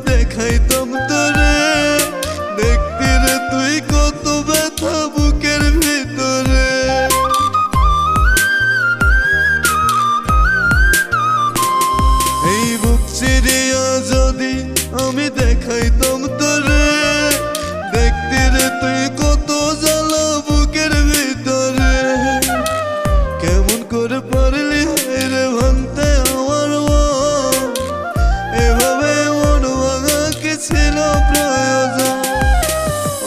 দেখাইতাম তোরে, দেখতি রে তুই কত ব্যথা বুকের ভিতরে। এই বুক চিরিয়া যদি আমি দেখাইতাম তোরে, দেখতি রে তুই কত জ্বালা বুকের ভিতরে। কেমন করে পারলি রে ভাঙতে আমার মন, এভাবে মন ভাঙা কি ছিল প্রয়োজন?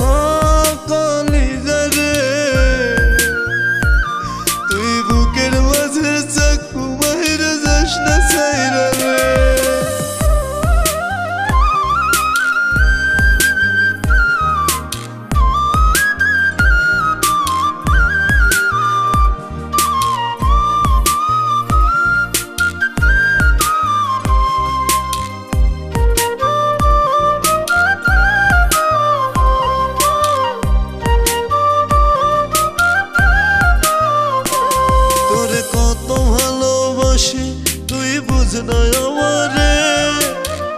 ও কলিজা রে, তুই বুকের মাঝে চাকু মাইরে যাস না ছাইরা রে। তুই বুঝ না আমারে,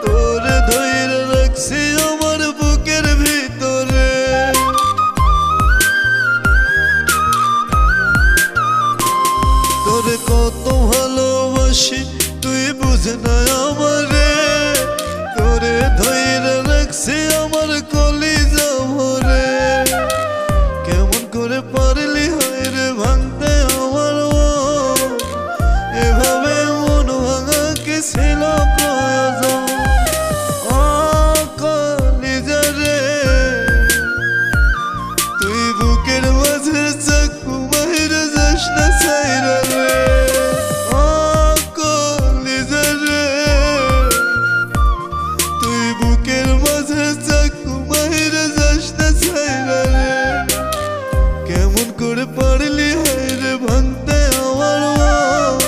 তোরে ধইরে রাখছি আমার বুকের ভিতরে। তোরে কত ভালোবাসি তুই বুঝ না আমারে, তোরে ধইরে রাখছি আমার কলিজা ভরে। কেমন করে পারলি রে ভাঙতে আমার মন, এভাবে মন ভাঙা কি ছিল প্রয়োজন? ও কলিজা রে, তুই বুকের মাঝে চাকু মাইরে যাস না ছাইরা রে। ও কলিজা রে, তুই বুকের মাঝে চাকু মাইরে যাস না ছাইরা রে। কেমন করে পারলি রে ভাঙতে আমার মন,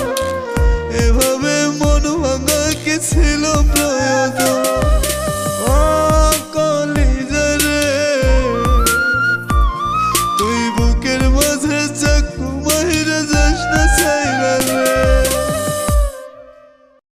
এভাবে মন ভাঙা কি ছিল।